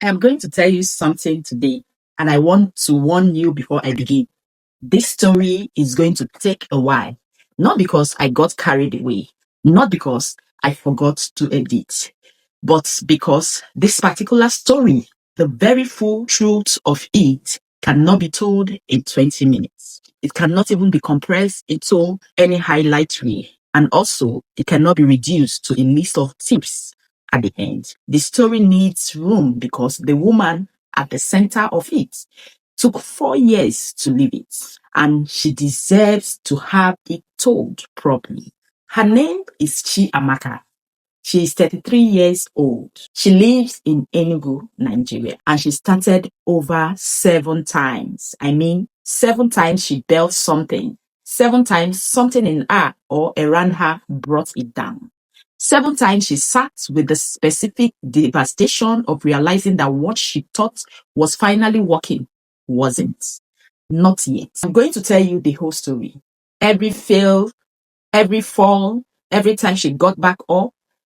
I am going to tell you something today, and I want to warn you before I begin. This story is going to take a while, not because I got carried away, not because I forgot to edit, but because this particular story, the very full truth of it, cannot be told in 20 minutes. It cannot even be compressed into any highlight reel. And also, it cannot be reduced to a list of tips at the end. The story needs room because the woman at the center of it took 4 years to live it, and she deserves to have it told properly. Her name is Chiamaka. She is 33 years old. She lives in Enugu, Nigeria, and she started over 7 times. I mean, 7 times she built something. 7 times something in her or around her brought it down. 7 times she sat with the specific devastation of realizing that what she thought was finally working wasn't. Not yet. I'm going to tell you the whole story. Every fail, every fall, every time she got back up,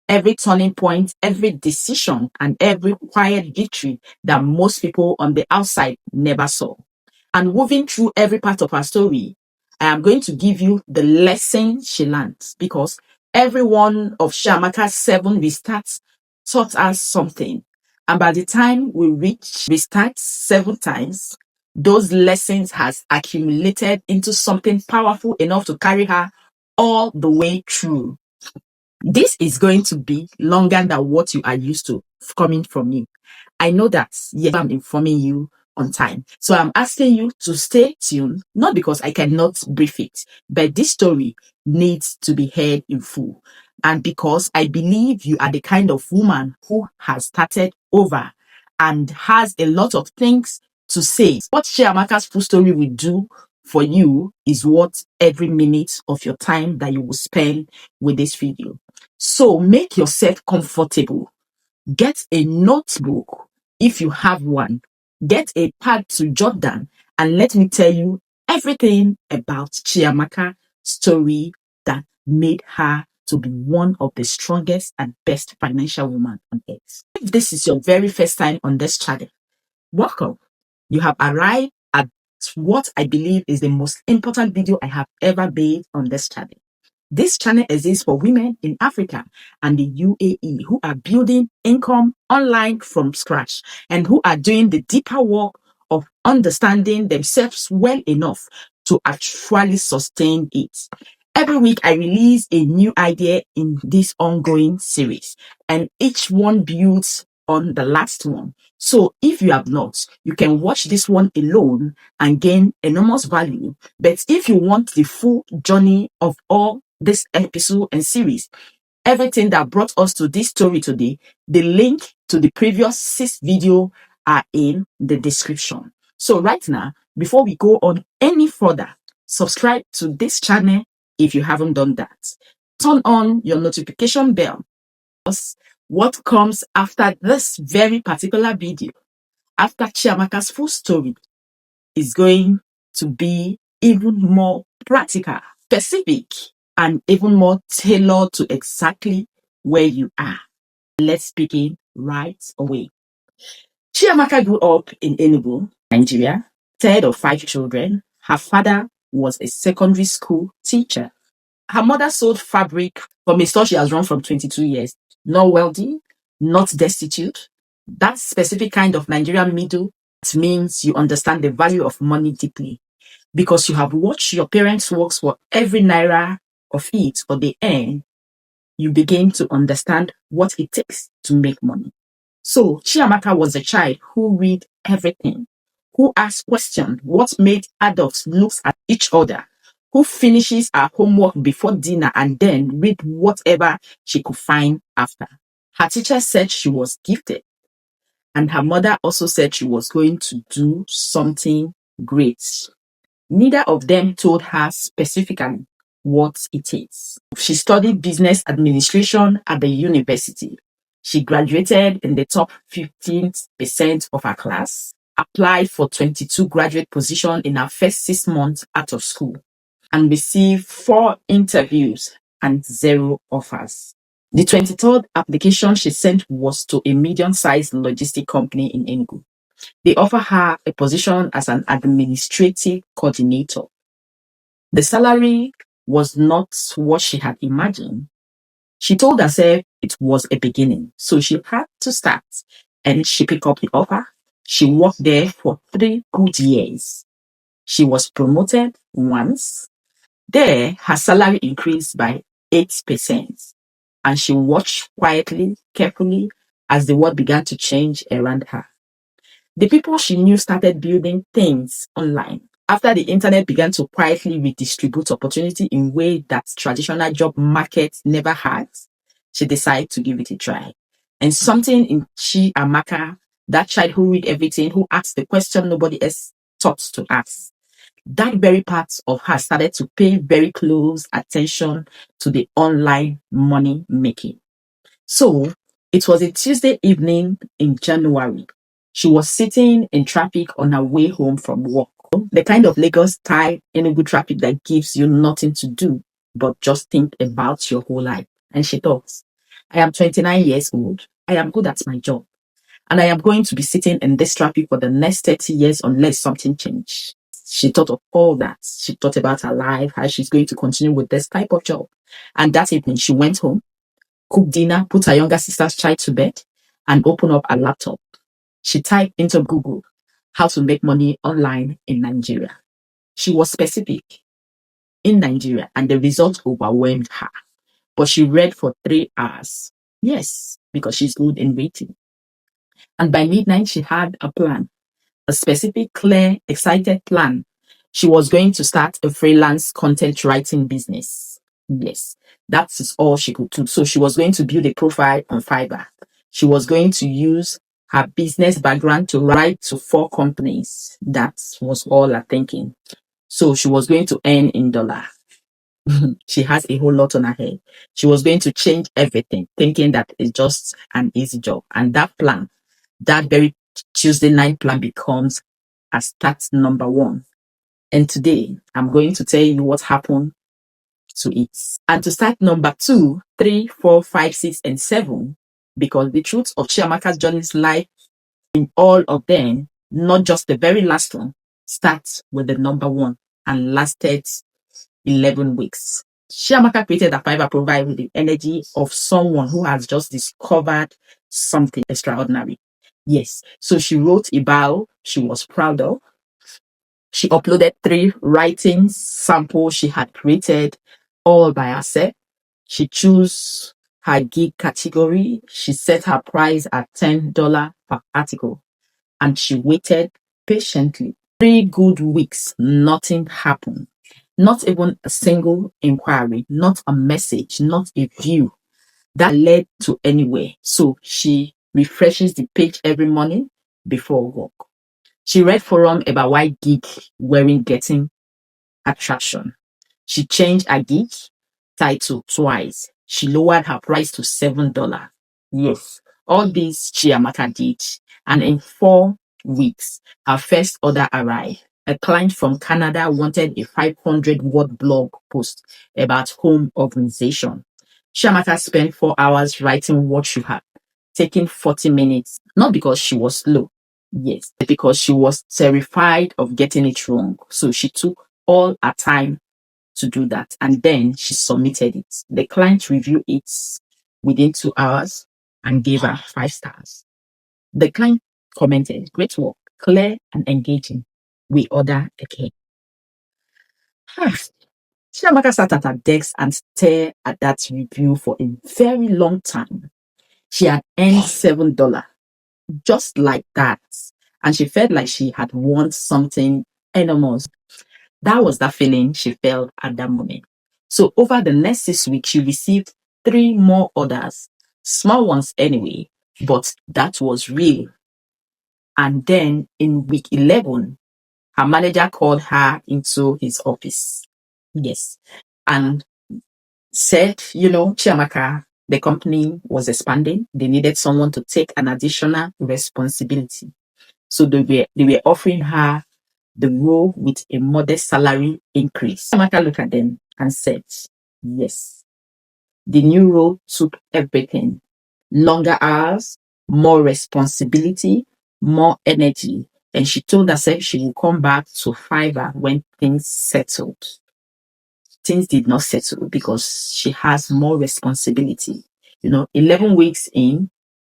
every turning point, every decision, and every quiet victory that most people on the outside never saw. And moving through every part of her story, I am going to give you the lesson she learned, because every one of Chiamaka's 7 restarts taught us something. And by the time we reach restart 7 times, those lessons has accumulated into something powerful enough to carry her all the way through. This is going to be longer than what you are used to coming from me. I know that, yes, I'm informing you on time. So I'm asking you to stay tuned, not because I cannot brief it, but this story needs to be heard in full. And because I believe you are the kind of woman who has started over and has a lot of things to say. What Chiamaka's full story will do for you is worth every minute of your time that you will spend with this video. So make yourself comfortable. Get a notebook if you have one. Get a pad to jot down, and let me tell you everything about Chiamaka's story that made her to be one of the strongest and best financial women on earth. If this is your very first time on this channel, welcome. You have arrived at what I believe is the most important video I have ever made on this channel. This channel exists for women in Africa and the UAE who are building income online from scratch and who are doing the deeper work of understanding themselves well enough to actually sustain it. Every week, I release a new idea in this ongoing series, and each one builds on the last one. So if you have not, you can watch this one alone and gain enormous value. But if you want the full journey of all this episode and series, everything that brought us to this story today, the link to the previous 6 videos are in the description. So right now, before we go on any further, subscribe to this channel if you haven't done that. Turn on your notification bell. What comes after this very particular video, after Chiamaka's full story, is going to be even more practical, specific, and even more tailored to exactly where you are. Let's begin right away. Chiamaka grew up in Enugu, Nigeria, 3rd of 5 children. Her father was a secondary school teacher. Her mother sold fabric from a store she has run for 22 years. Not wealthy, not destitute. That specific kind of Nigerian middle means you understand the value of money deeply, because you have watched your parents work for every naira of it or they earn. You begin to understand what it takes to make money. So Chiamaka was a child who read everything, who asked questions, what made adults look at each other, who finishes her homework before dinner and then read whatever she could find after. Her teacher said she was gifted, and her mother also said she was going to do something great. Neither of them told her specifically what it is. She studied business administration at the university. She graduated in the top 15% of her class, applied for 22 graduate positions in her first 6 months out of school, and received 4 interviews and 0 offers. The 23rd application she sent was to a medium-sized logistic company in Enugu. They offer her a position as an administrative coordinator. The salary was not what she had imagined. She told herself it was a beginning, so she had to start. And she picked up the offer. She worked there for 3 good years. She was promoted once. There, her salary increased by 8%. And she watched quietly, carefully, as the world began to change around her. The people she knew started building things online. After the internet began to quietly redistribute opportunity in ways that traditional job markets never had, she decided to give it a try. And something in Chiamaka, that child who read everything, who asked the question nobody else thought to ask, that very part of her started to pay very close attention to the online money making. So it was a Tuesday evening in January. She was sitting in traffic on her way home from work. The kind of Lagos style Enugu traffic that gives you nothing to do but just think about your whole life. And she thought, I am 29 years old. I am good at my job. And I am going to be sitting in this traffic for the next 30 years unless something changes. She thought of all that. She thought about her life, how she's going to continue with this type of job. And that evening, she went home, cooked dinner, put her younger sister's child to bed, and opened up her laptop. She typed into Google how to make money online in Nigeria. She was specific in Nigeria, and the results overwhelmed her. But she read for 3 hours. Yes, because she's good in waiting. And by midnight, she had a plan, a specific, clear, excited plan. She was going to start a freelance content writing business. Yes, that is all she could do. So she was going to build a profile on Fiverr. She was going to use her business background to write to 4 companies. That was all her thinking. So she was going to earn in dollar. She has a whole lot on her head. She was going to change everything, thinking that it's just an easy job. And that plan, that very Tuesday night plan becomes a start number 1. And today, I'm going to tell you what happened to it. And to start number 2, 3, 4, 5, 6, and 7, because the truth of Chiamaka's journey's life in all of them, not just the very last one, starts with the number 1 and lasted 11 weeks. Chiamaka created a Fiverr profile with the energy of someone who has just discovered something extraordinary. Yes, so she wrote a bio she was proud of. She uploaded 3 writing samples she had created all by herself. She chose her gig category. She set her price at $10 per article, and she waited patiently. 3 good weeks, nothing happened. Not even a single inquiry, not a message, not a view that led to anywhere. So she refreshes the page every morning before work. She read forum about why gig weren't getting attraction. She changed her gig title twice. She lowered her price to $7. Yes, all this Chiamaka did. And in 4 weeks, her first order arrived. A client from Canada wanted a 500-word blog post about home organization. Chiamaka spent 4 hours writing what she had, taking 40 minutes, not because she was slow, yes, because she was terrified of getting it wrong. So she took all her time to do that, and then she submitted it. The client reviewed it within 2 hours and gave her 5 stars. The client commented, "Great work, clear and engaging. We order again." Chiamaka sat at her desk and stared at that review for a very long time. She had earned $7 just like that, and she felt like she had won something enormous. That was the feeling she felt at that moment. So over the next 6 weeks, she received 3 more orders, small ones anyway, but that was real. And then in week 11, her manager called her into his office. Yes. And said, Chiamaka, the company was expanding. They needed someone to take an additional responsibility. So they were offering her the role with a modest salary increase. Chiamaka looked at them and said, yes. The new role took everything. Longer hours, more responsibility, more energy. And she told herself she will come back to Fiverr when things settled. Things did not settle because she has more responsibility. 11 weeks in,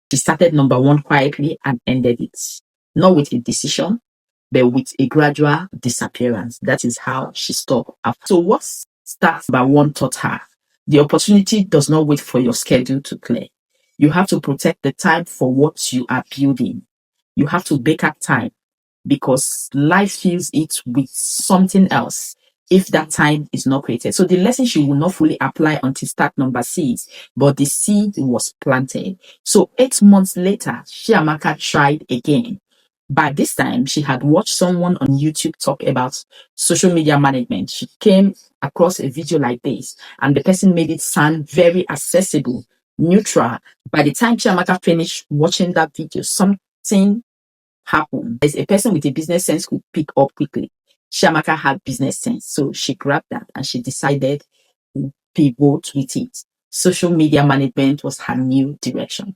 she started number one quietly and ended it. Not with a decision, but with a gradual disappearance. That is how she stopped. So what starts by one taught her? The opportunity does not wait for your schedule to clear. You have to protect the time for what you are building. You have to bake up time because life fills it with something else if that time is not created. So the lesson she will not fully apply until start number 6, but the seed was planted. So 8 months later, Chiamaka tried again. By this time, she had watched someone on YouTube talk about social media management. She came across a video like this, and the person made it sound very accessible, neutral. By the time Chiamaka finished watching that video, something happened. As a person with a business sense could pick up quickly. Chiamaka had business sense, so she grabbed that and she decided to pivot with it. Social media management was her new direction.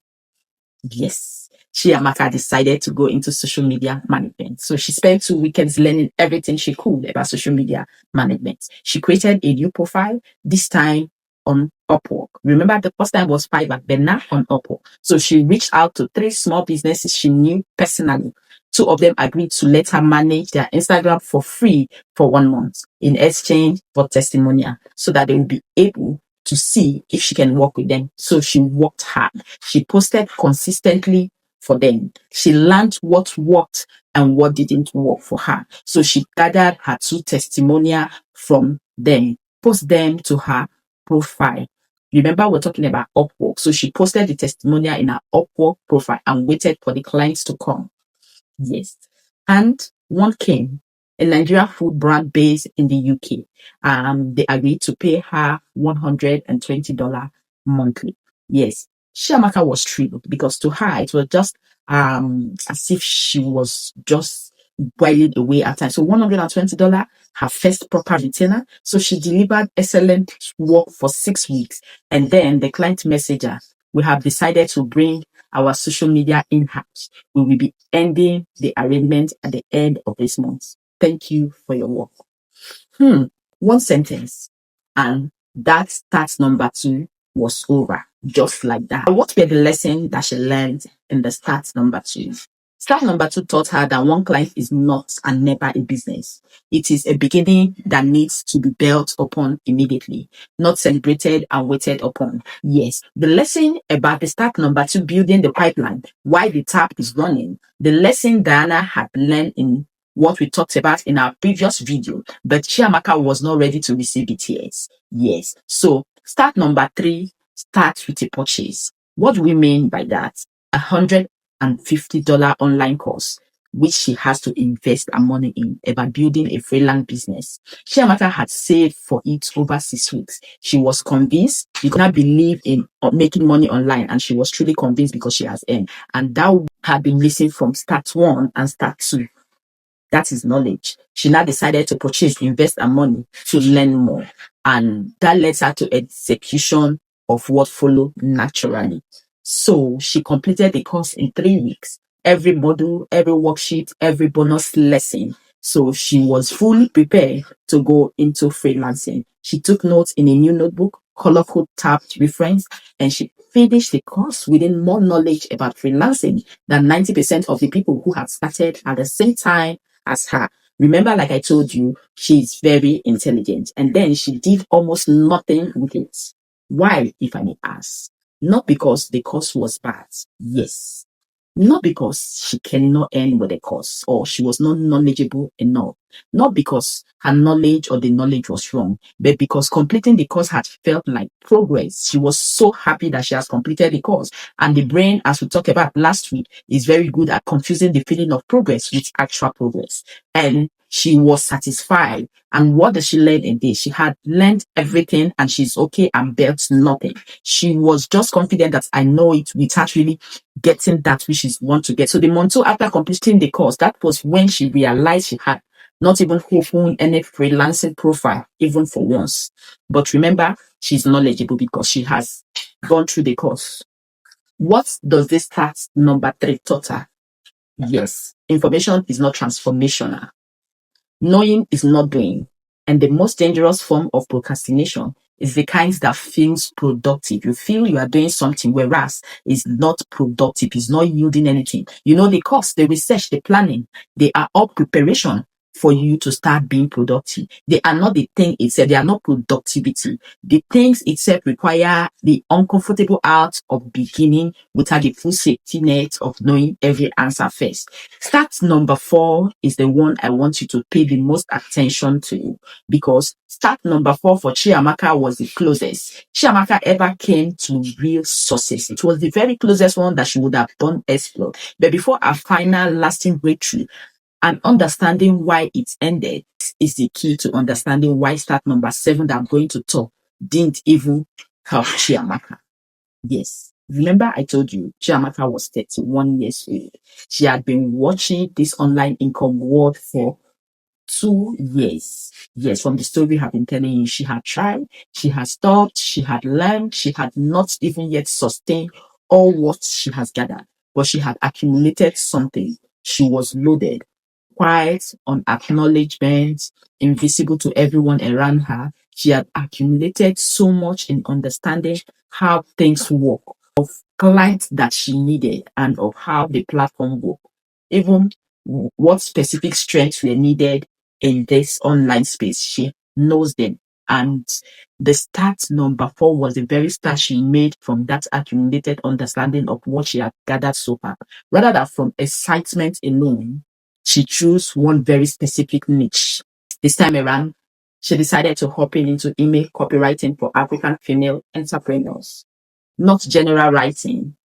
Yes, Chiamaka decided to go into social media management. So she spent 2 weekends learning everything she could about social media management. She created a new profile, this time on Upwork. Remember, the first time was Fiverr, but now on Upwork. So she reached out to 3 small businesses she knew personally. 2 of them agreed to let her manage their Instagram for free for 1 month in exchange for testimonial so that they will be able to see if she can work with them. So she worked hard. She posted consistently for them. She learned what worked and what didn't work for her. So she gathered her 2 testimonial from them, post them to her profile. Remember, we're talking about Upwork. So she posted the testimonial in her Upwork profile and waited for the clients to come. Yes. And one came, a Nigeria food brand based in the UK. They agreed to pay her $120 monthly. Yes. Chiamaka was thrilled because to her it was just as if she was just boiling away at times. So $120, her first proper retainer. So she delivered excellent work for 6 weeks. And then the client messaged her, we have decided to bring our social media in-house. We will be ending the arrangement at the end of this month. Thank you for your work. One sentence. And that start number 2 was over. Just like that. What were the lessons that she learned in the start number 2? Start number 2 taught her that one client is not and never a business. It is a beginning that needs to be built upon immediately, not celebrated and waited upon. Yes, the lesson about the start number 2 building the pipeline while the tap is running, the lesson Diana had learned in what we talked about in our previous video, but Chiamaka was not ready to receive it yet. Yes, so start number 3 starts with a purchase. What do we mean by that? $150 online course, which she has to invest her money in about building a freelance business. Chiamaka had saved for it over 6 weeks. She was convinced. She could not believe in making money online, and she was truly convinced because she has earned. And that had been missing from start 1 and start 2. That is knowledge. She now decided to purchase, invest her money to learn more. And that led her to execution of what followed naturally. So she completed the course in 3 weeks. Every module, every worksheet, every bonus lesson. So she was fully prepared to go into freelancing. She took notes in a new notebook, color code tabbed reference, and she finished the course within more knowledge about freelancing than 90% of the people who had started at the same time as her. Remember, like I told you, she's very intelligent. And then she did almost nothing with it. Why, if I may ask? Not because the course was bad. Yes. Not because she cannot earn with the course or she was not knowledgeable enough. Not because her knowledge or the knowledge was wrong, but because completing the course had felt like progress. She was so happy that she has completed the course. And the brain, as we talked about last week, is very good at confusing the feeling of progress with actual progress. And she was satisfied. And what did she learn in this? She had learned everything and she's okay and built nothing. She was just confident that I know it without really getting that which she wants to get. So the month after completing the course, that was when she realized she had not even open any freelancing profile, even for once. But remember, she's knowledgeable because she has gone through the course. What does this task number 3 taught her? Yes, information is not transformational. Knowing is not doing. And the most dangerous form of procrastination is the kinds that feels productive. You feel you are doing something, whereas it's not productive, it's not yielding anything. You know, the course, the research, the planning, they are all preparation for you to start being productive. They are not the thing itself, they are not productivity. The things itself require the uncomfortable art of beginning without the full safety net of knowing every answer first. Start number 4 is the one I want you to pay the most attention to, because start number 4 for Chiamaka was the closest Chiamaka ever came to real success. It was the very closest one that she would have done explore. But before a final lasting breakthrough, and understanding why it ended is the key to understanding why start number 7 that I'm going to talk didn't even help Chiamaka. Yes. Remember I told you Chiamaka was 31 years old. She had been watching this online income world for 2 years. Yes, from the story I've been telling you, she had tried, she had stopped, she had learned, she had not even yet sustained all what she has gathered, but she had accumulated something. She was loaded, quiet, on acknowledgement, invisible to everyone around her. She had accumulated so much in understanding how things work, of clients that she needed, and of how the platform worked. Even what specific strengths were needed in this online space. She knows them. And the start number 4 was the very start she made from that accumulated understanding of what she had gathered so far. Rather than from excitement alone, she chose one very specific niche. This time around, she decided to hop into email copywriting for African female entrepreneurs. Not general writing,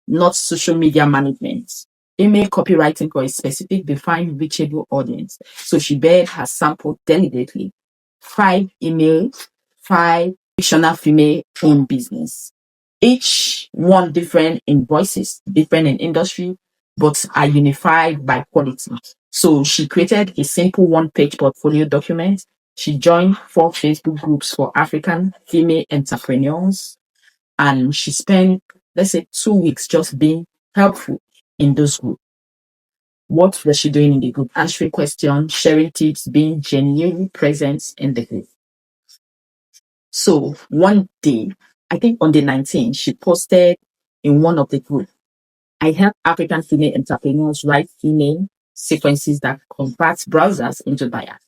not social media management. Email copywriting for a specific defined reachable audience. So she bared her sample deliberately. 5 emails, 5 fictional female owned business. Each one different in voices, different in industry, but are unified by quality. So she created a simple one-page portfolio document. She joined 4 Facebook groups for African female entrepreneurs, and she spent, let's say, 2 weeks just being helpful in those groups. What was she doing in the group? Answering questions, sharing tips, being genuinely present in the group. So one day, I think on the 19th, she posted in one of the groups, I help African female entrepreneurs write email sequences that convert browsers into buyers.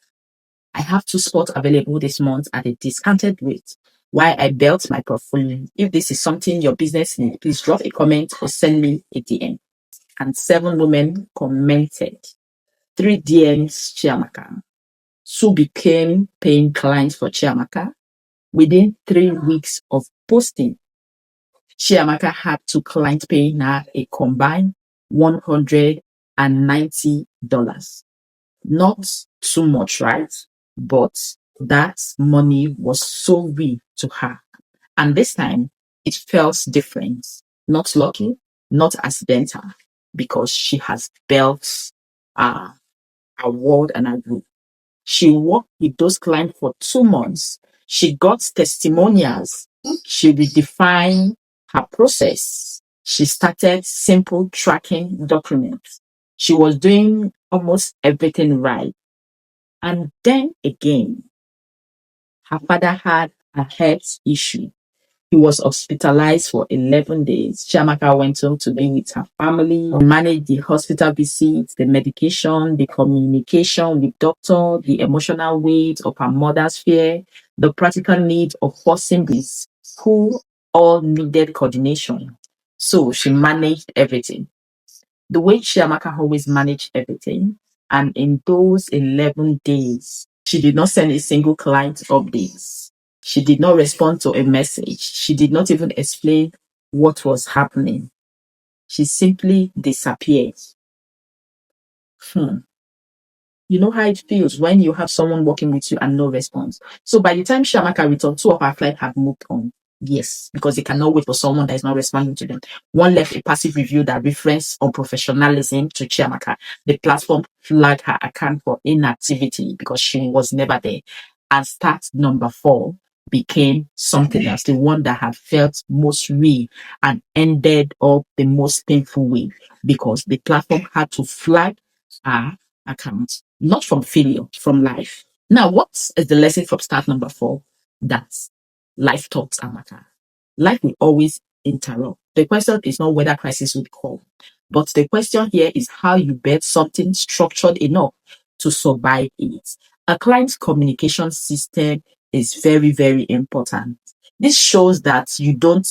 I have 2 spots available this month at a discounted rate while I built my portfolio. If this is something your business needs, please drop a comment or send me a DM. And 7 women commented. 3 DMs Chiamaka. 2 became paying clients for Chiamaka. Within 3 weeks of posting, Chiamaka had 2 clients paying her a combined $190. Not too much, right? But that money was so real to her. And this time, it felt different. Not lucky, not accidental, because she has built a world and a group. She worked with those clients for 2 months. She got testimonials. She redefined her process. She started simple tracking documents. She was doing almost everything right. And then again, her father had a health issue. He was hospitalized for 11 days. Chiamaka went home to be with her family, managed the hospital visits, the medication, the communication with doctor, the emotional weight of her mother's fear, the practical need of 4 siblings who all needed coordination. So she managed everything the way Chiamaka always managed everything. And in those 11 days, she did not send a single client updates. She did not respond to a message. She did not even explain what was happening. She simply disappeared. Hmm. You know how it feels when you have someone working with you and no response. So by the time Chiamaka returned, 2 of her clients had moved on. Yes, because they cannot wait for someone that is not responding to them. One left a passive review that referenced unprofessionalism to Chiamaka. The platform flagged her account for inactivity because she was never there. And start number 4 became something else, the one that had felt most real and ended up the most painful way because the platform had to flag her account, not from failure, from life. Now, what is the lesson from start number 4? That's life taught Amaka. Life will always interrupt. The question is not whether crisis will come, but the question here is how you build something structured enough to survive it. A client's communication system is very, very important. This shows that you don't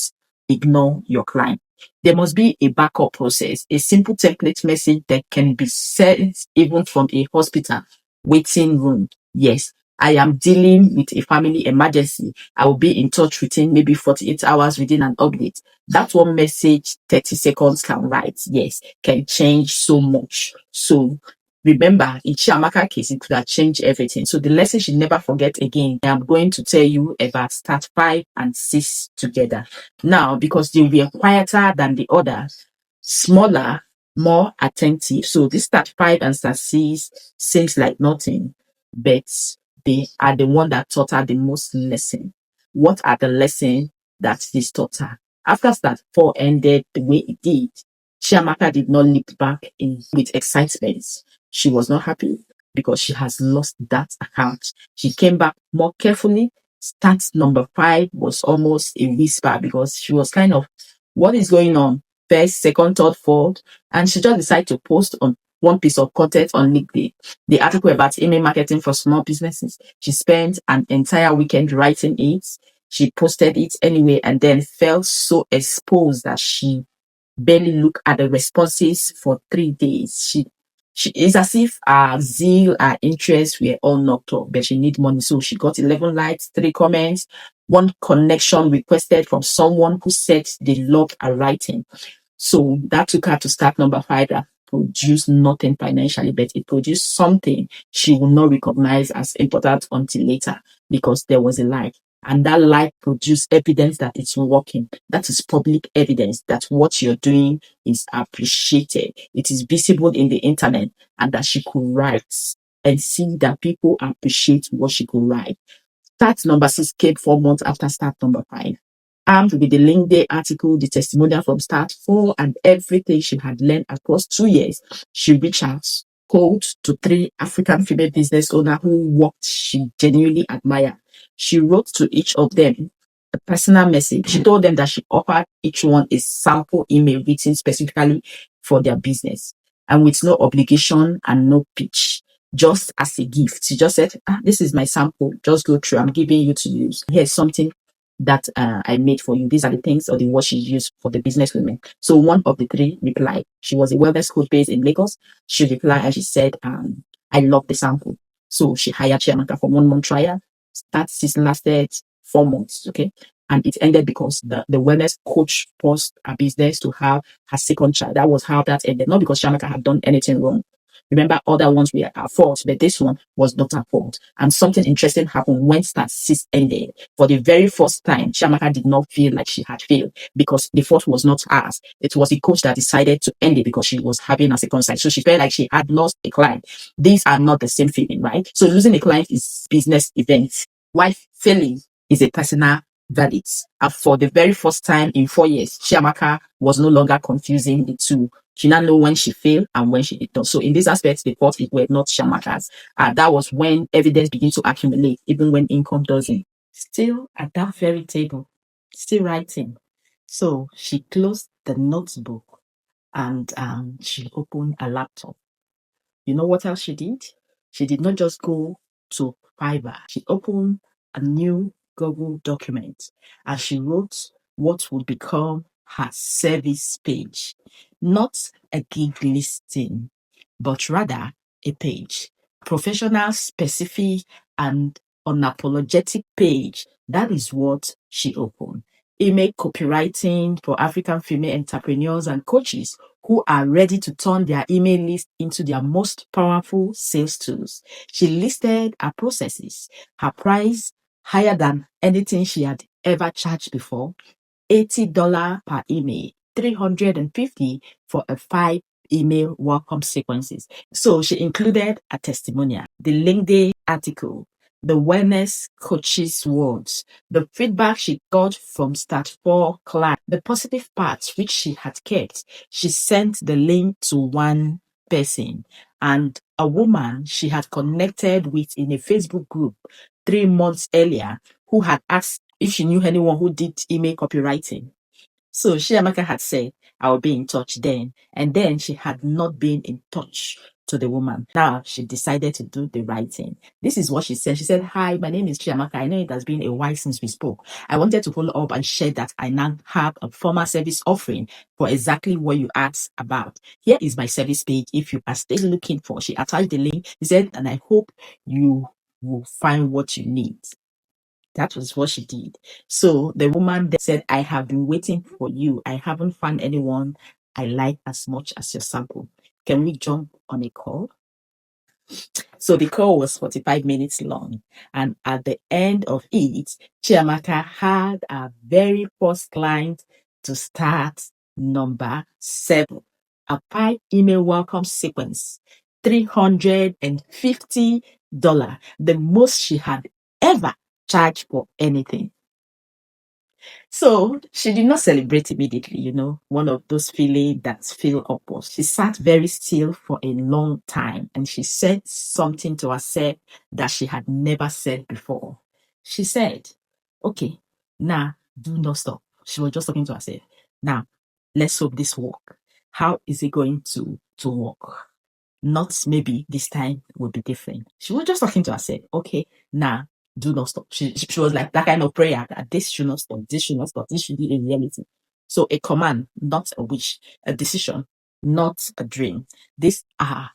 ignore your client. There must be a backup process, a simple template message that can be sent even from a hospital waiting room. Yes, I am dealing with a family emergency. I will be in touch within maybe 48 hours within an update. That one message, 30 seconds can write. Yes, can change so much. So remember, in Chiamaka case, it could have changed everything. So the lesson should never forget again. I am going to tell you about start 5 and 6 together. Now, because they were quieter than the others, smaller, more attentive. So this start 5 and start 6 seems like nothing, but they are the one that taught her the most lesson. What are the lessons that this taught her? After start 4 ended the way it did, Chiamaka did not leap back in with excitement. She was not happy because she has lost that account. She came back more carefully. Start number 5 was almost a whisper because she was kind of, what is going on? First, second, third, fourth. And she just decided to post on one piece of content on LinkedIn, the article about email marketing for small businesses. She spent an entire weekend writing it. She posted it anyway and then felt so exposed that she barely looked at the responses for 3 days. She is as if her zeal, her interest were all knocked off, but she need money. So she got 11 likes, 3 comments, 1 connection requested from someone who said they loved her writing. So that took her to start number 5 that produced nothing financially, but it produced something she will not recognize as important until later because there was a like. And that like produced evidence that it's working. That is public evidence that what you're doing is appreciated. It is visible in the internet and that she could write and see that people appreciate what she could write. Start number 6 came 4 months after start number 5. Armed with the LinkedIn article, the testimonial from start 4, and everything she had learned across 2 years, she reached out cold to 3 African female business owners who worked she genuinely admired. She wrote to each of them a personal message. She told them that she offered each one a sample email written specifically for their business and with no obligation and no pitch, just as a gift. She just said, this is my sample. Just go through. I'm giving you to use. Here's something that I made for you. These are the things or the words she used for the business women. So one of the 3 replied. She was a wellness coach based in Lagos. She replied and she said, I love the sample. So she hired Chiamaka for 1 month trial. That season lasted 4 months. Okay. And it ended because the wellness coach paused her business to have her second child. That was how that ended. Not because Chiamaka had done anything wrong. Remember, other ones were her fault, but this one was not her fault. And something interesting happened when start 6 ended. For the very first time, Chiamaka did not feel like she had failed because the fault was not hers. It was the coach that decided to end it because she was having a second child. So she felt like she had lost a client. These are not the same feeling, right? So losing a client is business event. Why failing is a personal verdict. And for the very first time in 4 years, Chiamaka was no longer confusing the two. She now know when she failed and when she did not. So in this aspect, the fault were not Chiamaka's. That was when evidence began to accumulate, even when income doesn't. Still at that very table, still writing. So she closed the notebook and she opened a laptop. You know what else she did? She did not just go to Fiverr. She opened a new Google document and she wrote what would become her service page. Not a gig listing, but rather a page. Professional, specific, and unapologetic page. That is what she opened. Email copywriting for African female entrepreneurs and coaches who are ready to turn their email list into their most powerful sales tools. She listed her processes, her price higher than anything she had ever charged before. $80 per email, 350 for a 5 email welcome sequences. So she included a testimonial, the LinkedIn article, the wellness coach's words, the feedback she got from Start 4 clients, the positive parts which she had kept. She sent the link to one person and a woman she had connected with in a Facebook group 3 months earlier who had asked if she knew anyone who did email copywriting. So Chiamaka had said, I will be in touch then. And then she had not been in touch to the woman. Now she decided to do the right thing. This is what she said. She said, hi, my name is Chiamaka. I know it has been a while since we spoke. I wanted to follow up and share that I now have a formal service offering for exactly what you asked about. Here is my service page if you are still looking for. She attached the link. She said, and I hope you will find what you need. That was what she did. So the woman then said, I have been waiting for you. I haven't found anyone I like as much as your sample. Can we jump on a call? So the call was 45 minutes long. And at the end of it, Chiamaka had a very first client to start number 7, a 5 email welcome sequence, $350, the most she had ever charged for anything. So she did not celebrate immediately, one of those feelings that feel upward. She sat very still for a long time and she said something to herself that she had never said before. She said, okay, now do not stop. She was just talking to herself. Now, let's hope this work. How is it going to work? Not maybe this time will be different. She was just talking to herself. Okay, now do not stop. She was like that kind of prayer that this should not stop, this should not stop, this should be a reality. So a command, not a wish, a decision, not a dream. These are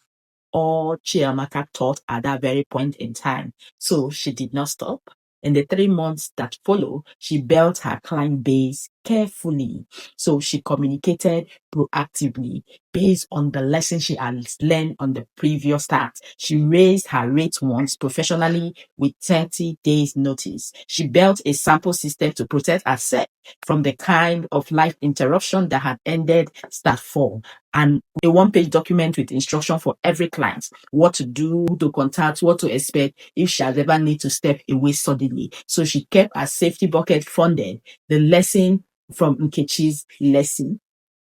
all Chiamaka thought at that very point in time. So she did not stop. In the 3 months that followed, she built her client base carefully. So she communicated proactively based on the lesson she had learned on the previous start. She raised her rate once professionally with 30 days notice. She built a sample system to protect herself from the kind of life interruption that had ended Start 4, and a one-page document with instruction for every client, what to do, who to contact, what to expect if she has ever need to step away suddenly. So she kept her safety bucket funded, the lesson from Nkechi's lesson.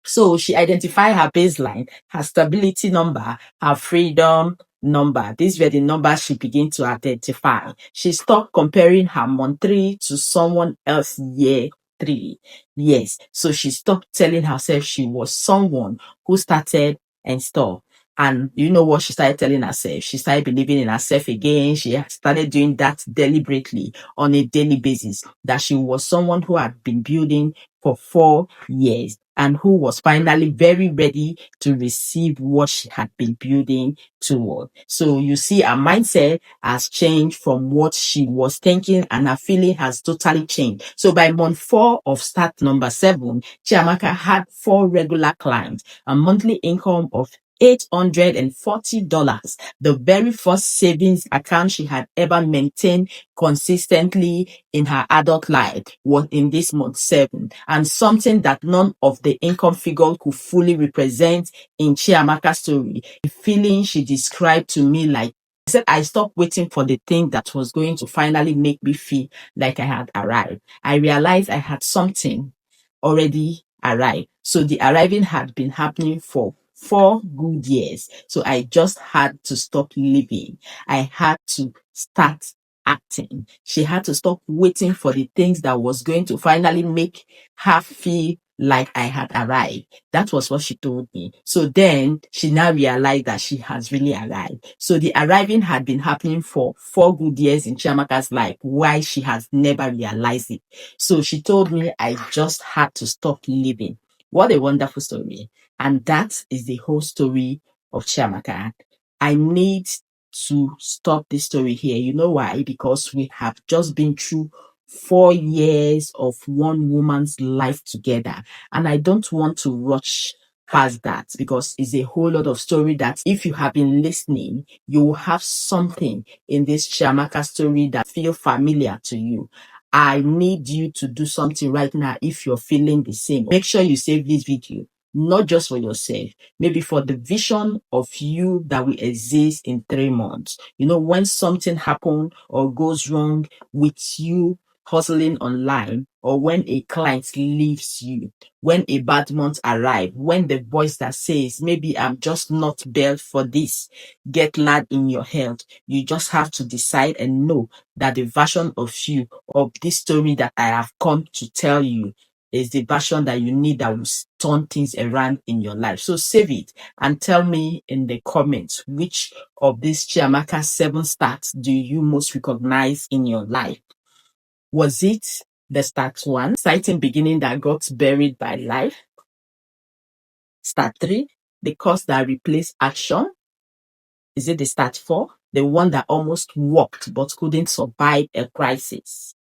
So she identified her baseline, her stability number, her freedom number. These were the numbers she began to identify. She stopped comparing her month 3 to someone else year 3. Yes. So she stopped telling herself she was someone who started and stopped. And you know what she started telling herself? She started believing in herself again. She started doing that deliberately on a daily basis, that she was someone who had been building for 4 years and who was finally very ready to receive what she had been building toward. So you see, her mindset has changed from what she was thinking, and her feeling has totally changed. So by month 4 of start number 7, Chiamaka had 4 regular clients, a monthly income of $840, the very first savings account she had ever maintained consistently in her adult life was in this month 7, and something that none of the income figure could fully represent in Chiamaka's story. The feeling she described to me like, I said, I stopped waiting for the thing that was going to finally make me feel like I had arrived. I realized I had something already arrived. So the arriving had been happening for 4 good years. So I just had to stop living. I had to start acting. She had to stop waiting for the things that was going to finally make her feel like I had arrived. That was what she told me. So then she now realized that she has really arrived. So the arriving had been happening for 4 good years in Chiamaka's life, why she has never realized it. So she told me I just had to stop living. What a wonderful story. And that is the whole story of Chiamaka. I need to stop this story here. You know why? Because we have just been through 4 years of one woman's life together. And I don't want to rush past that because it's a whole lot of story that if you have been listening, you will have something in this Chiamaka story that feel familiar to you. I need you to do something right now if you're feeling the same. Make sure you save this video, not just for yourself, maybe for the vision of you that will exist in 3 months. When something happens or goes wrong with you hustling online, or when a client leaves you, when a bad month arrives, when the voice that says, maybe I'm just not built for this, get loud in your head. You just have to decide and know that the version of you, of this story that I have come to tell you, is the version that you need that will turn things around in your life. So save it and tell me in the comments which of these Chiamaka 7 stats do you most recognize in your life. Was it the start 1, exciting beginning that got buried by life? Start 3, the course that replaced action? Is it the start 4, the one that almost worked but couldn't survive a crisis?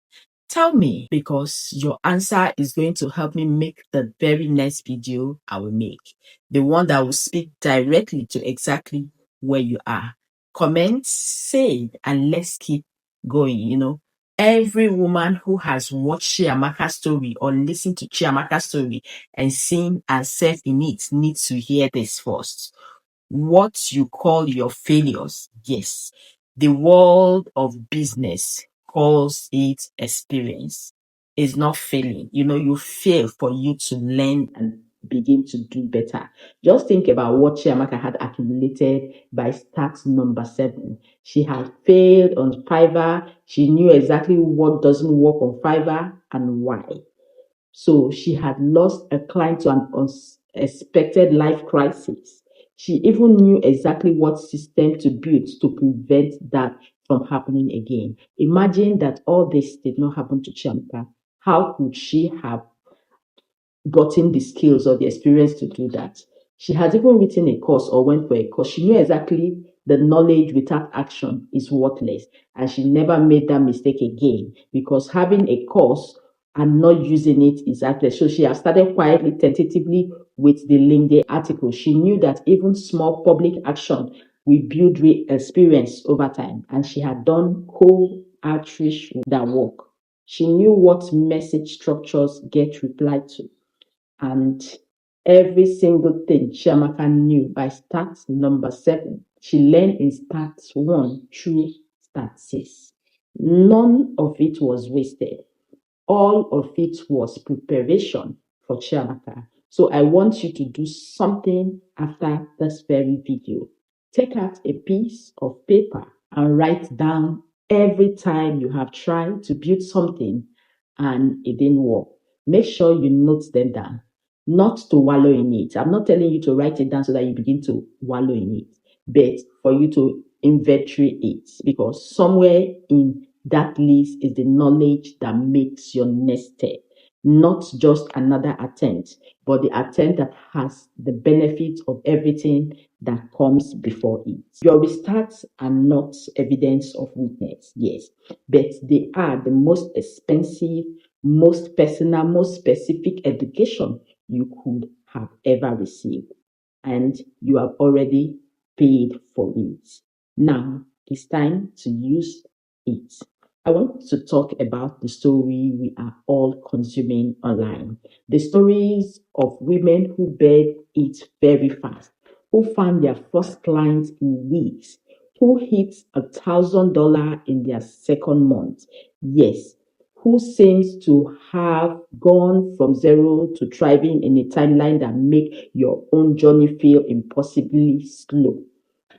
Tell me, because your answer is going to help me make the very next video I will make. The one that will speak directly to exactly where you are. Comment, say, and let's keep going. Every woman who has watched Chiamaka's story or listened to Chiamaka's story and seen herself in it needs to hear this first. What you call your failures, yes, the world of business calls it experience. It's not failing. You fail for you to learn and begin to do better. Just think about what Chiamaka had accumulated by start number 7. She had failed on Fiverr. She knew exactly what doesn't work on Fiverr and why. So she had lost a client to an unexpected life crisis. She even knew exactly what system to build to prevent that from happening again. Imagine that all this did not happen to Chiamaka. How could she have gotten the skills or the experience to do that? She has even written a course or went for a course. She knew exactly the knowledge without action is worthless. And she never made that mistake again, because having a course and not using it is worthless. So she has started quietly, tentatively with the LinkedIn article. She knew that even small public action will build real experience over time. And she had done cold outreach that work. She knew what message structures get replied to. And every single thing Chiamaka knew by start number 7, she learned in start 1 through start 6. None of it was wasted. All of it was preparation for Chiamaka. So I want you to do something after this very video. Take out a piece of paper and write down every time you have tried to build something and it didn't work. Make sure you note them down, not to wallow in it. I'm not telling you to write it down so that you begin to wallow in it, but for you to inventory it, because somewhere in that list is the knowledge that makes your next step, not just another attempt, but the attempt that has the benefit of everything that comes before it. Your restarts are not evidence of weakness, yes, but they are the most expensive, most personal, most specific education you could have ever received. And you have already paid for it. Now it's time to use it. I want to talk about the story we are all consuming online. The stories of women who bed it very fast, who found their first clients in weeks, who hit $1,000 in their second month. Yes, who seems to have gone from zero to thriving in a timeline that make your own journey feel impossibly slow.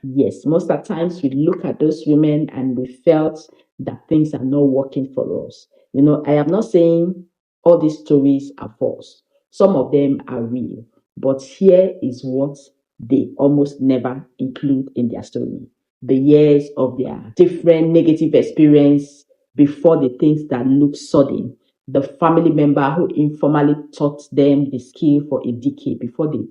Yes, most of the times we look at those women and we felt that things are not working for us. I am not saying all these stories are false. Some of them are real. But here is what they almost never include in their story: the years of their different negative experience before the things that look sudden, the family member who informally taught them the skill for a decade before they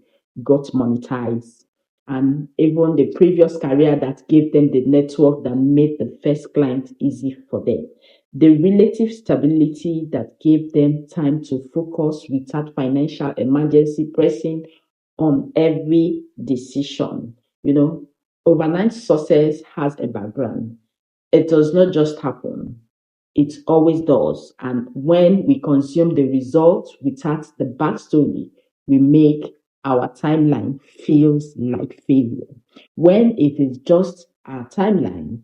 got monetized, and even the previous career that gave them the network that made the first client easy for them. The relative stability that gave them time to focus without financial emergency pressing on every decision. Overnight success has a background. It does not just happen. It always does. And when we consume the result without the backstory, we make our timeline feels like failure. When it is just our timeline,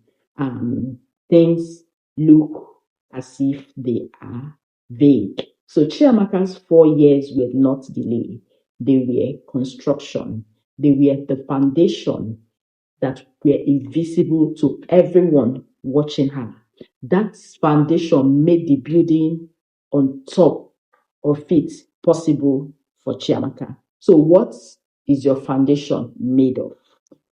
things look as if they are vague. So Chiamaka's 4 years were not delay. They were construction. They were the foundation that were invisible to everyone watching her. That foundation made the building on top of it possible for Chiamaka. So, what is your foundation made of?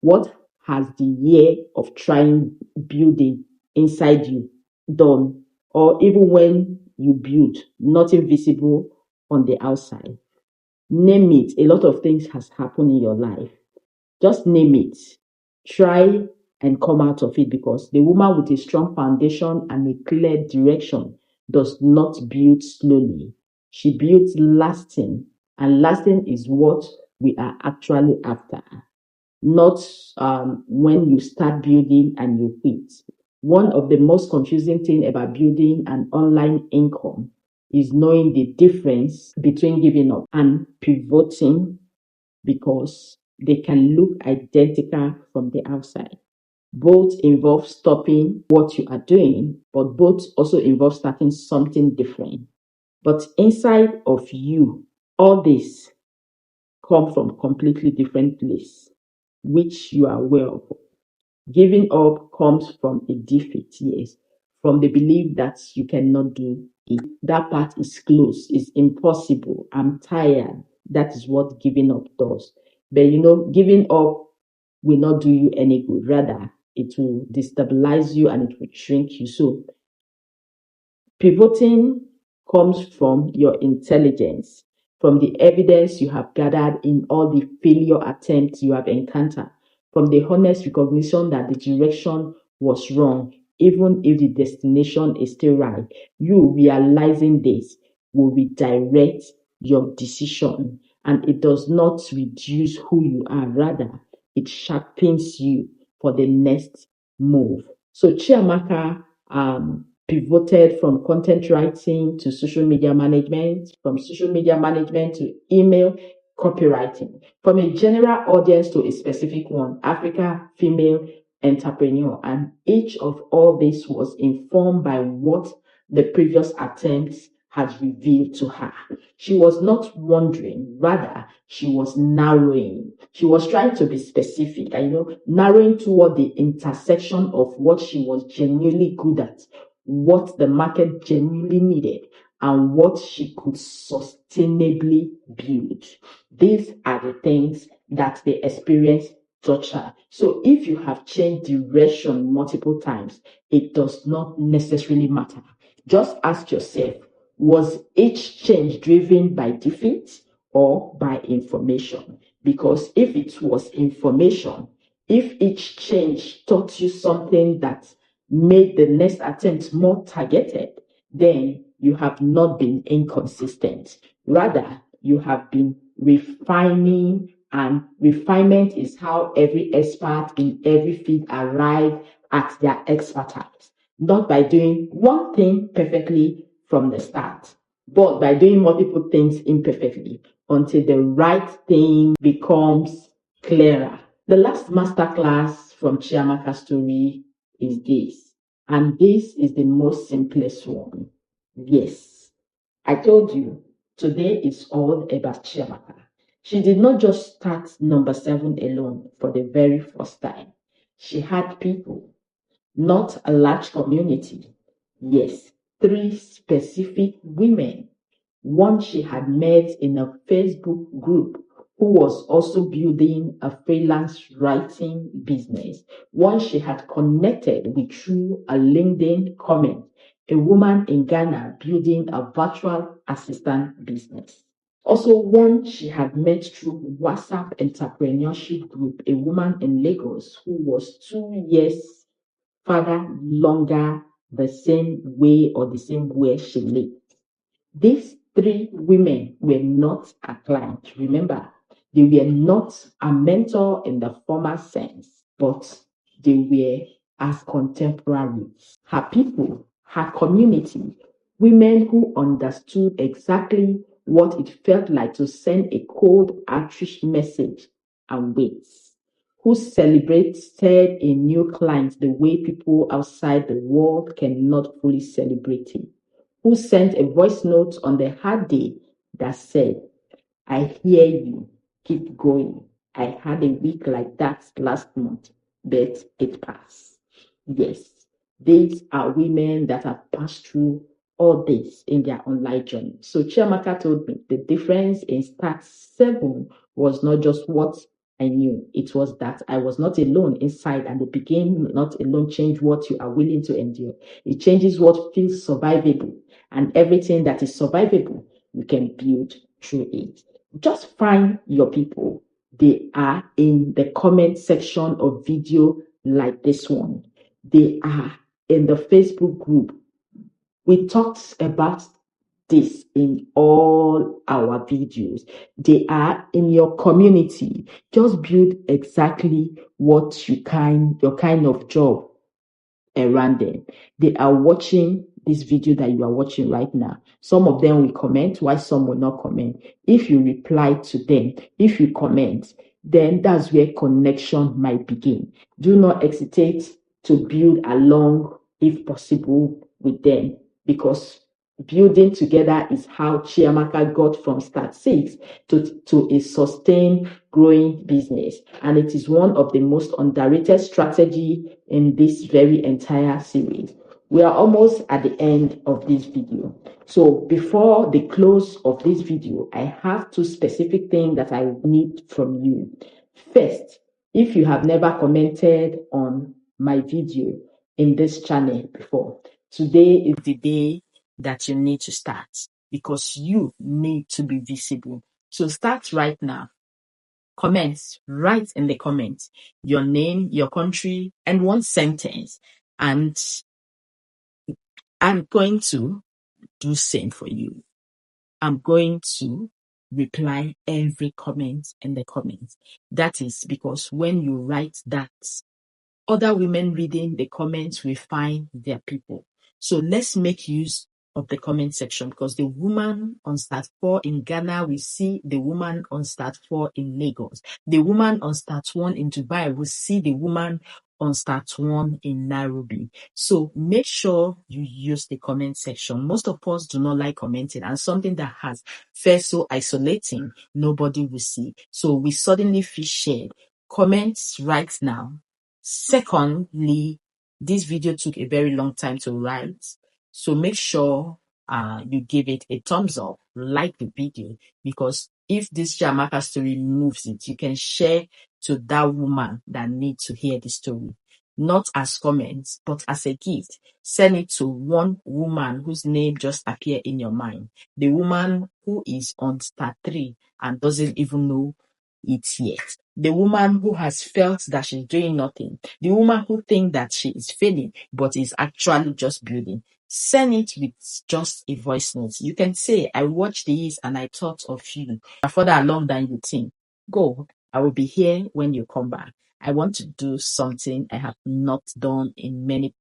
What has the year of trying building inside you done? Or even when you build, nothing visible on the outside. Name it. A lot of things has happened in your life. Just name it. Try and come out of it, because the woman with a strong foundation and a clear direction does not build slowly. She builds lasting, and lasting is what we are actually after, not when you start building and you quit. One of the most confusing thing about building an online income is knowing the difference between giving up and pivoting, because they can look identical from the outside. Both involve stopping what you are doing, but both also involve starting something different. But inside of you, all this come from completely different place, which you are aware of. Giving up comes from a defeat, yes, from the belief that you cannot do it. That part is closed, it's impossible. I'm tired. That is what giving up does. But giving up will not do you any good. Rather, it will destabilize you and it will shrink you. So pivoting comes from your intelligence, from the evidence you have gathered in all the failure attempts you have encountered, from the honest recognition that the direction was wrong, even if the destination is still right. You realizing this will redirect your decision, and it does not reduce who you are. Rather, it sharpens you for the next move. So Chiamaka pivoted from content writing to social media management, from social media management to email copywriting, from a general audience to a specific one, Africa female entrepreneur. And each of all this was informed by what the previous attempts had revealed to her. She was not wondering, rather, she was narrowing. She was trying to be specific, and narrowing toward the intersection of what she was genuinely good at, what the market genuinely needed, and what she could sustainably build. These are the things that the experience taught her. So if you have changed direction multiple times, it does not necessarily matter. Just ask yourself, was each change driven by defeat or by information? Because if it was information, if each change taught you something that made the next attempt more targeted, then you have not been inconsistent. Rather, you have been refining, and refinement is how every expert in every field arrive at their expertise. Not by doing one thing perfectly from the start, but by doing multiple things imperfectly until the right thing becomes clearer. The last masterclass from Chiamaka's story is this, and this is the most simplest one. Yes, I told you, today is all about Chiamaka. She did not just start number 7 alone for the very first time. She had people, not a large community. Yes, 3 specific women. One she had met in a Facebook group, who was also building a freelance writing business. One she had connected with through a LinkedIn comment, a woman in Ghana building a virtual assistant business. Also, one she had met through WhatsApp entrepreneurship group, a woman in Lagos who was 2 years further longer the same way or the same way she lived. These 3 women were not a client. Remember, they were not a mentor in the formal sense, but they were as contemporaries. Her people, her community, women who understood exactly what it felt like to send a cold outreach message and wait, who celebrated a new client the way people outside the world cannot fully celebrate it, who sent a voice note on the hard day that said, I hear you, keep going. I had a week like that last month, but it passed. Yes, these are women that have passed through all this in their online journey. So Chiamaka told me the difference in start 7 was not just what I knew, it was that I was not alone inside, and the begin not alone change what you are willing to endure. It changes what feels survivable, and everything that is survivable, you can build through it. Just find your people. They are in the comment section of video like this one. They are in the Facebook group. We talked about this in all our videos. They are in your community. Just build exactly what your kind of job around them. They are watching this video that you are watching right now. Some of them will comment, while some will not comment. If you reply to them, if you comment, then that's where connection might begin. Do not hesitate to build along, if possible, with them, because building together is how Chiamaka got from start 6 to a sustained growing business. And it is one of the most underrated strategy in this very entire series. We are almost at the end of this video. So before the close of this video, I have 2 specific things that I need from you. First, if you have never commented on my video in this channel before, today is the day that you need to start, because you need to be visible. So start right now. Comments, write in the comments your name, your country, and 1 sentence. And I'm going to do same for you. I'm going to reply every comment in the comments. That is because when you write that, other women reading the comments will find their people. So let's make use of the comment section, because the woman on start 4 in Ghana will see the woman on start 4 in Lagos. The woman on start 1 in Dubai will see the woman on start 1 in Nairobi. So make sure you use the comment section. Most of us do not like commenting, and something that has felt so isolating, nobody will see. So we suddenly feel shared. Comments right now. Secondly, this video took a very long time to write, so make sure you give it a thumbs up, like the video, because if this Chiamaka story moves it, you can share to that woman that needs to hear the story, not as comments, but as a gift. Send it to one woman whose name just appeared in your mind, the woman who is on start 3 and doesn't even know it yet. The woman who has felt that she's doing nothing. The woman who thinks that she is failing, but is actually just building. Send it with just a voice note. You can say, I watched this and I thought of you. You're further along than you think. Go. I will be here when you come back. I want to do something I have not done in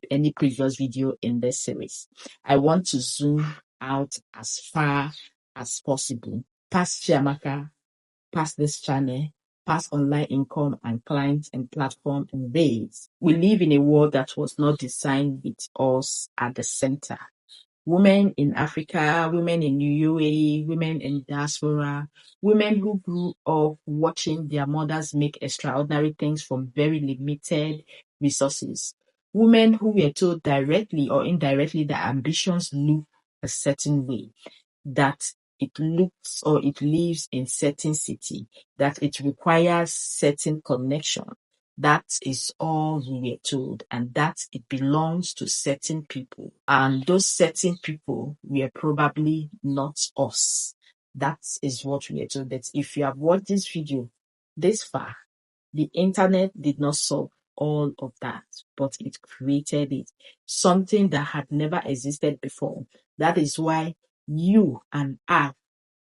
any previous video in this series. I want to zoom out as far as possible, past Chiamaka, past this channel, past online income and clients and platform and base. We live in a world that was not designed with us at the center. Women in Africa, women in UAE, women in diaspora, women who grew up watching their mothers make extraordinary things from very limited resources. Women who were told directly or indirectly that ambitions look a certain way, that it looks or it lives in certain city, that it requires certain connection. That is all we were told, and that it belongs to certain people. And those certain people were probably not us. That is what we were told. That if you have watched this video this far, the internet did not solve all of that, but it created it. Something that had never existed before. That is why you and I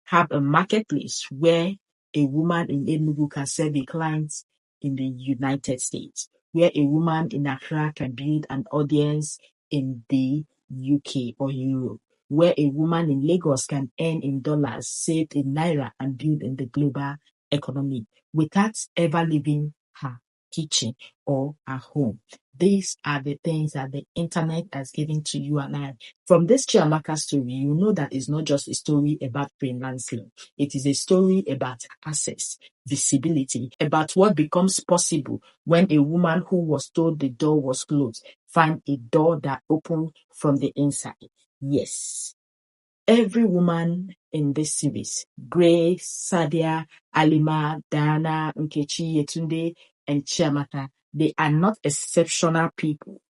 have a marketplace where a woman in Enugu can serve a client in the United States, where a woman in Accra can build an audience in the UK or Europe, where a woman in Lagos can earn in dollars, save in naira, and build in the global economy without ever leaving her kitchen or her home. These are the things that the internet has given to you and I. From this Chiamaka story, you know that it's not just a story about freelancing. It is a story about access, visibility, about what becomes possible when a woman who was told the door was closed find a door that opened from the inside. Yes, every woman in this series, Grace, Sadia, Alima, Diana, Nkechi, Yetunde, and Chiamaka, they are not exceptional people.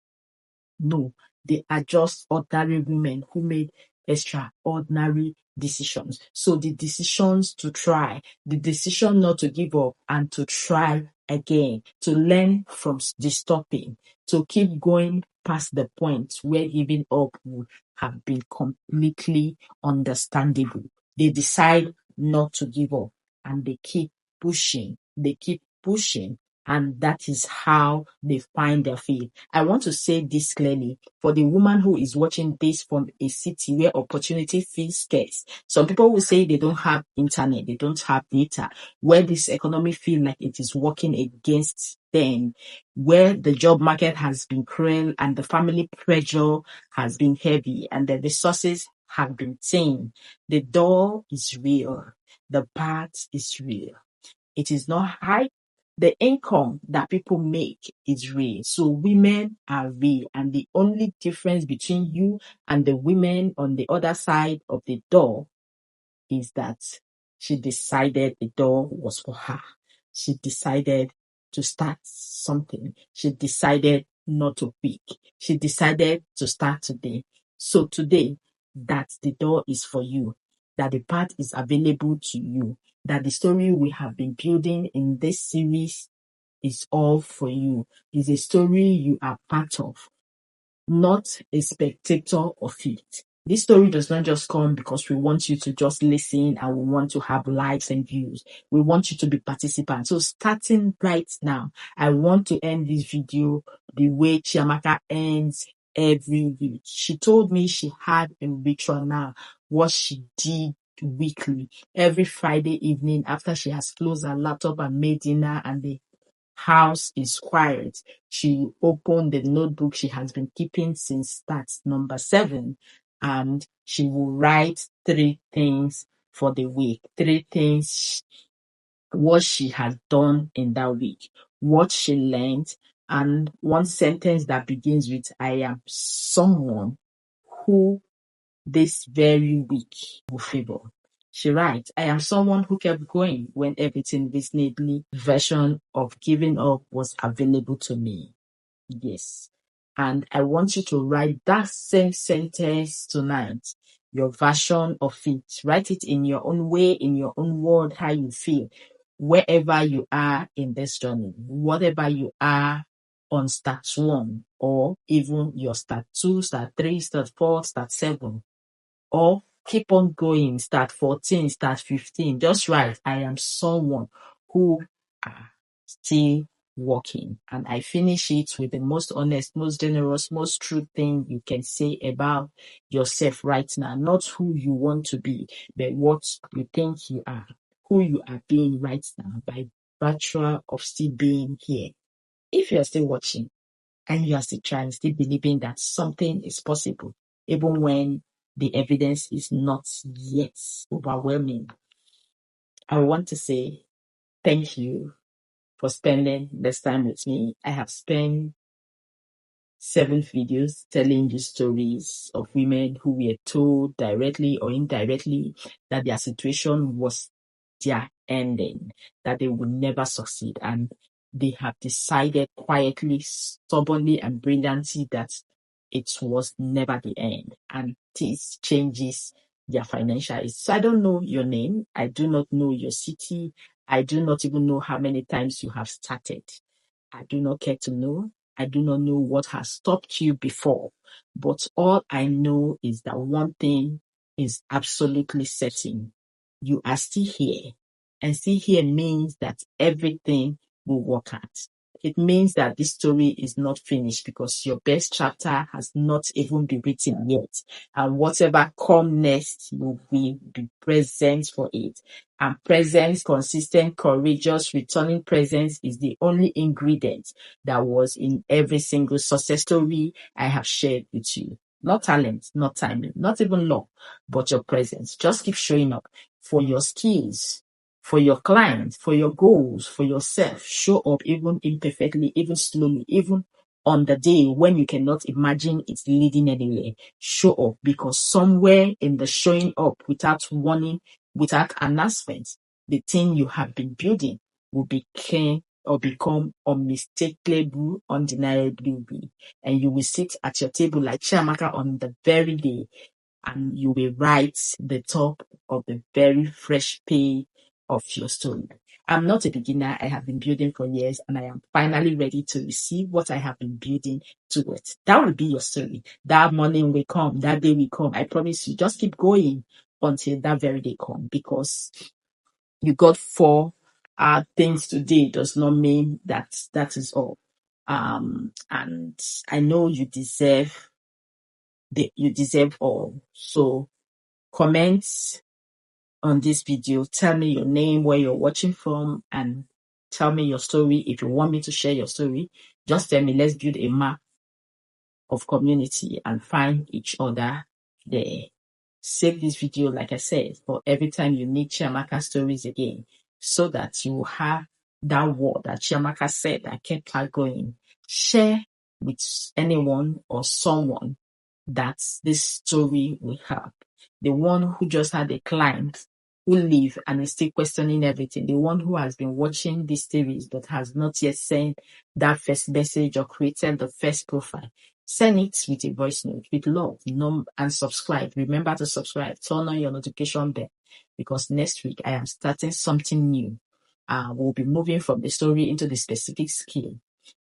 No, they are just ordinary women who made extraordinary decisions. So the decisions to try, the decision not to give up and to try again, to learn from the stopping, to keep going past the point where giving up would have been completely understandable. They decide not to give up and they keep pushing. They keep pushing, and that is how they find their faith. I want to say this clearly for the woman who is watching this from a city where opportunity feels scarce. Some people will say they don't have internet, they don't have data, where this economy feel like it is working against them, where the job market has been cruel and the family pressure has been heavy and the resources have been thin. The door is real. The path is real. It is not high. The income that people make is real. So women are real. And the only difference between you and the women on the other side of the door is that she decided the door was for her. She decided to start something. She decided not to pick. She decided to start today. So today, that the door is for you, that the path is available to you, that the story we have been building in this series is all for you. It's a story you are part of, not a spectator of it. This story does not just come because we want you to just listen and we want to have likes and views. We want you to be participants. So starting right now, I want to end this video the way Chiamaka ends every week. She told me she had a ritual now, what she did weekly, every Friday evening after she has closed her laptop and made dinner and the house is quiet. She opened the notebook she has been keeping since that's number 7, and she will write 3 things for the week. 3 things what she has done in that week, what she learned, and one sentence that begins with I am someone who this very week will favor. She writes, I am someone who kept going when everything reasonably version of giving up was available to me. Yes. And I want you to write that same sentence tonight, your version of it. Write it in your own way, in your own word, how you feel, wherever you are in this journey, whatever you are on start 1, or even your start 2, start 3, start 4, start 7, or keep on going, start 14, start 15. Just write, I am someone who are still working. And I finish it with the most honest, most generous, most true thing you can say about yourself right now. Not who you want to be, but what you think you are, who you are being right now by virtue of still being here. If you are still watching and you are still trying, still believing that something is possible, even when the evidence is not yet overwhelming, I want to say thank you for spending this time with me. I have spent 7 videos telling you stories of women who were told directly or indirectly that their situation was their ending, that they would never succeed. And they have decided quietly, stubbornly, and brilliantly that it was never the end. And this changes their financial. So I don't know your name. I do not know your city. I do not even know how many times you have started. I do not care to know. I do not know what has stopped you before. But all I know is that one thing is absolutely certain. You are still here. And still here means that everything will work out. it means that this story is not finished because your best chapter has not even been written yet. And whatever come next, you will be present for it. And presence, consistent, courageous, returning presence is the only ingredient that was in every single success story I have shared with you. Not talent, not timing, not even luck, but your presence. Just keep showing up for your skills, for your clients, for your goals, for yourself. Show up even imperfectly, even slowly, even on the day when you cannot imagine it's leading anywhere. Show up, because somewhere in the showing up without warning, without announcement, the thing you have been building will become unmistakable, undeniably real. And you will sit at your table like Chiamaka on the very day, and you will write the top of the very fresh page of your story. I'm not a beginner. I have been building for years, and I am finally ready to receive what I have been building towards. That will be your story. That morning will come. That day will come. I promise you. Just keep going until that very day comes, because you got 4 things today does not mean that is all. And I know you deserve all. So comment on this video, tell me your name, where you're watching from, and tell me your story. If you want me to share your story, just tell me. Let's build a map of community and find each other there. Save this video, like I said, for every time you need Chiamaka stories again, so that you have that word that Chiamaka said that kept her going. Share with anyone or someone that this story will help. The one who just had a client who leave and is still questioning everything. The one who has been watching this series but has not yet sent that first message or created the first profile. Send it with a voice note with love, and subscribe. Remember to subscribe. Turn on your notification bell, because next week I am starting something new. We'll be moving from the story into the specific skill.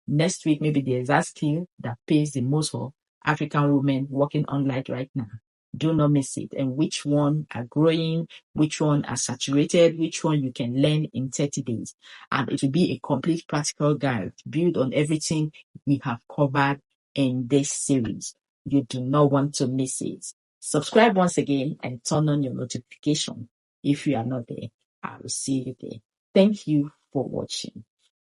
Next week, maybe the exact skill that pays the most for African women working online right now. Do not miss it. And which one are growing, which one are saturated, which one you can learn in 30 days. And it will be a complete practical guide built on everything we have covered in this series. You do not want to miss it. Subscribe once again and turn on your notification. If you are not there, I will see you there. Thank you for watching,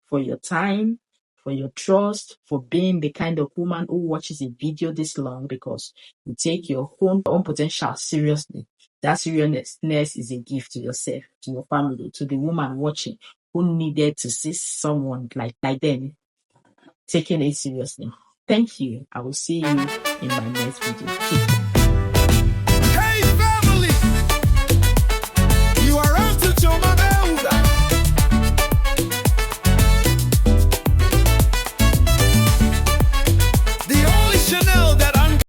for your time, for your trust, for being the kind of woman who watches a video this long, because you take your own potential seriously. That seriousness is a gift to yourself, to your family, to the woman watching who needed to see someone like them taking it seriously. Thank you. I will see you in my next video.